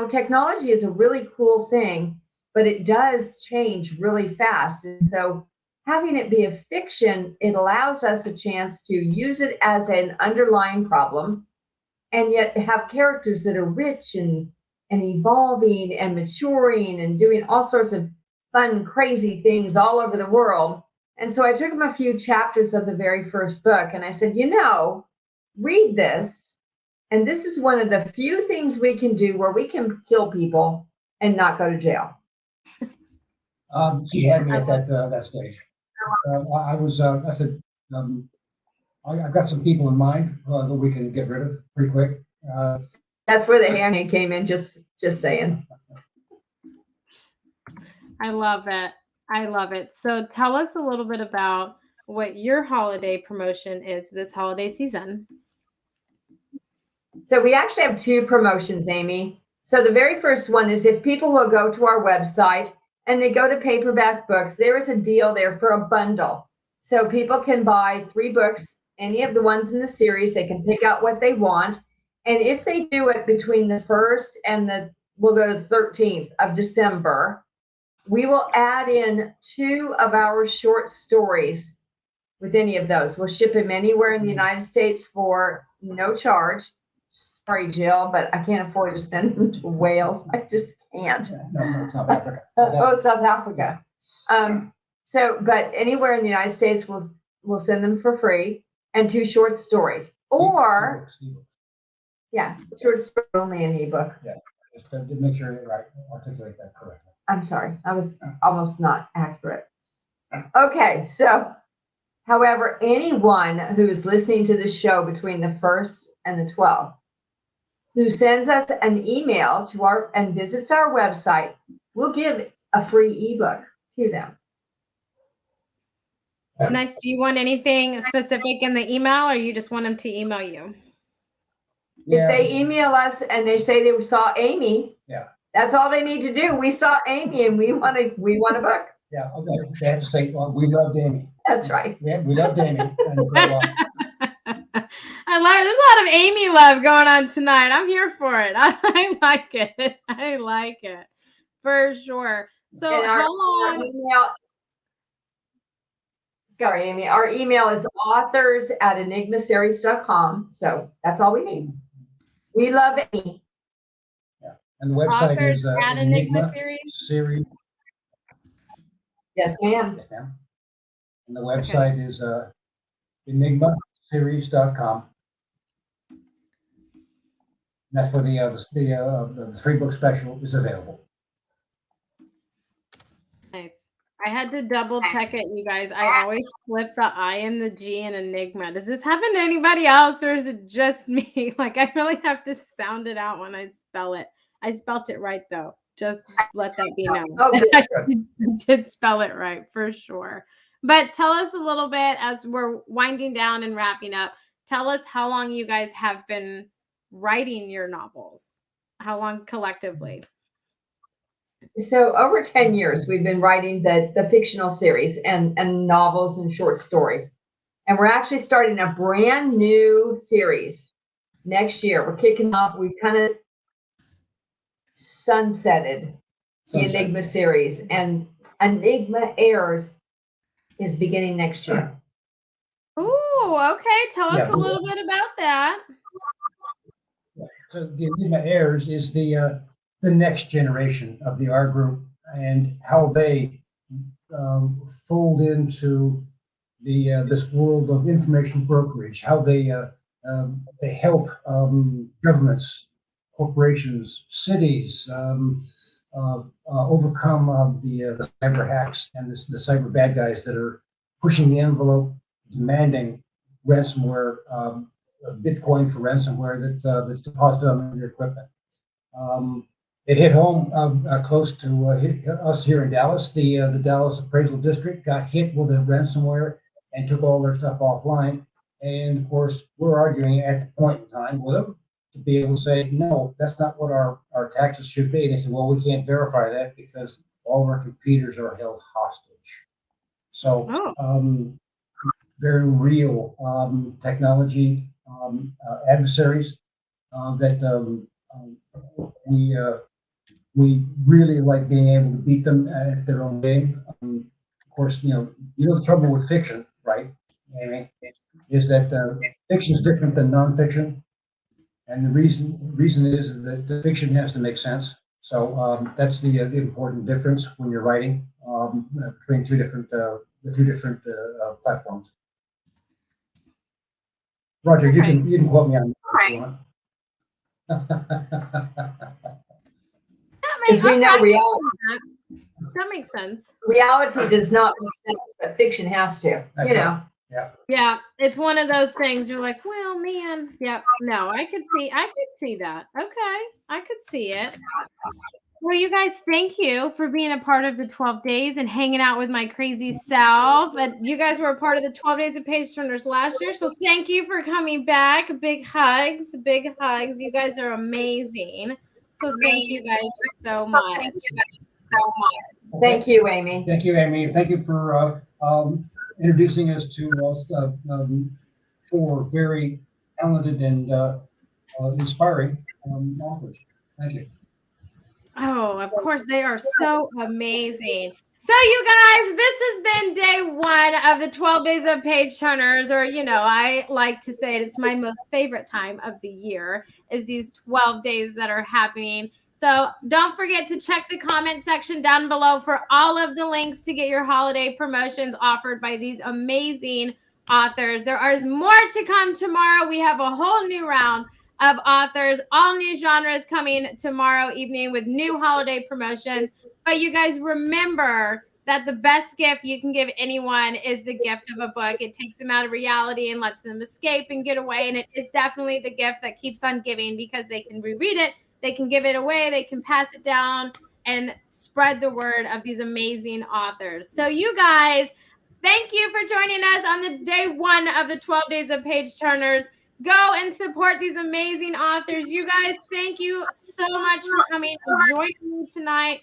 technology is a really cool thing, but it does change really fast. And so having it be a fiction, it allows us a chance to use it as an underlying problem and yet have characters that are rich and evolving and maturing and doing all sorts of fun, crazy things all over the world. And so I took him a few chapters of the very first book and I said, read this. And this is one of the few things we can do where we can kill people and not go to jail. She had me at that stage. I said, I've got some people in mind that we can get rid of pretty quick. That's where the hand came in, just saying. I love it. I love it. So tell us a little bit about what your holiday promotion is this holiday season. So we actually have 2 promotions, Amy. So the very first one is if people will go to our website and they go to paperback books, there is a deal there for a bundle. So people can buy 3 books, any of the ones in the series. They can pick out what they want. And if they do it between the 1st and we'll go to the 13th of December, we will add in 2 of our short stories with any of those. We'll ship them anywhere in the United States for no charge. Sorry, Jill, but I can't afford to send them to Wales. I just can't. No, South Africa. South Africa. But anywhere in the United States, we'll send them for free, and 2 short stories. Or, short story only an ebook. Yeah, just to make sure you articulate that correctly. I'm sorry, I was almost not accurate. Okay, so however, anyone who is listening to the show between the 1st and the 12th, who sends us an email to our and visits our website, we'll give a free ebook to them. Nice. Do you want anything specific in the email, or you just want them to email you? If they email us and they say they saw Amy, that's all they need to do. We saw Amy and we want a book. Yeah, okay. They have to say, well, we loved Amy. That's right. Yeah, we loved Amy. And so, I love it. There's a lot of Amy love going on tonight. I'm here for it. I like it. I like it for sure. So how long? Sorry, Amy. Our email is authors@enigmaseries.com. So that's all we need. We love Amy. Yeah. And the website Authors is at Enigma Series. Yes, ma'am. Yes, ma'am. And the website is enigmaseries.com. That's where the 3-book special is available. Nice. I had to double check it, you guys. I always flip the I and the G in Enigma. Does this happen to anybody else, or is it just me? Like, I really have to sound it out when I spell it. I spelt it right, though. Just let that be known. I did spell it right, for sure. But tell us a little bit, as we're winding down and wrapping up, tell us how long you guys have been writing your novels. How long collectively? So over 10 years, we've been writing the fictional series and novels and short stories. And we're actually starting a brand new series next year. We're kicking off, we kind of sunsetted the Enigma series, and Enigma Airs is beginning next year. Ooh, okay. Tell us a little bit about that. So the Enigma Airs is the next generation of the R group, and how they fold into this world of information brokerage, how they help governments, corporations, cities overcome the cyber hacks and the cyber bad guys that are pushing the envelope, demanding ransomware, Bitcoin for ransomware that's deposited on their equipment. It hit home close to us here in Dallas. The Dallas Appraisal District got hit with a ransomware and took all their stuff offline. And of course, we're arguing at the point in time with them to be able to say, no, that's not what our taxes should be. They said, well, we can't verify that because all of our computers are held hostage. So very real technology adversaries that we really like being able to beat them at their own game. Of course, the trouble with fiction, right, Amy, is that fiction is different than nonfiction, and the reason is that the fiction has to make sense. So that's the important difference when you're writing between the two different platforms. Roger, you can quote me on that if you want. Because we know reality. That makes sense. Reality does not make sense, but fiction has to. That's right. Yeah. Yeah, it's one of those things. You're like, well, man. Yeah. No, I could see that. Okay, I could see it. Well, you guys, thank you for being a part of the 12 days and hanging out with my crazy self. And you guys were a part of the 12 days of Page Turners last year. So thank you for coming back. Big hugs. Big hugs. You guys are amazing. So thank you guys so much. Thank you, Amy. Thank you, Amy. Thank you for introducing us to four very talented and inspiring authors. Thank you. Oh, of course, they are so amazing. So you guys, this has been day 1 of the 12 days of Page Turners, or, I like to say it's my most favorite time of the year is these 12 days that are happening. So don't forget to check the comment section down below for all of the links to get your holiday promotions offered by these amazing authors. There is more to come tomorrow. We have a whole new round of authors, all new genres coming tomorrow evening with new holiday promotions. But you guys remember that the best gift you can give anyone is the gift of a book. It takes them out of reality and lets them escape and get away. And it is definitely the gift that keeps on giving, because they can reread it, they can give it away, they can pass it down and spread the word of these amazing authors. So you guys, thank you for joining us on the day 1 of the 12 Days of Page Turners. Go and support these amazing authors. You guys, thank you so much for coming and joining me tonight,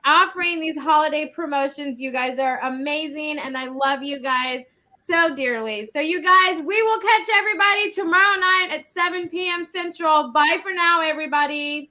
offering these holiday promotions. You guys are amazing, and I love you guys so dearly. So you guys, we will catch everybody tomorrow night at 7 p.m. Central. Bye for now, everybody.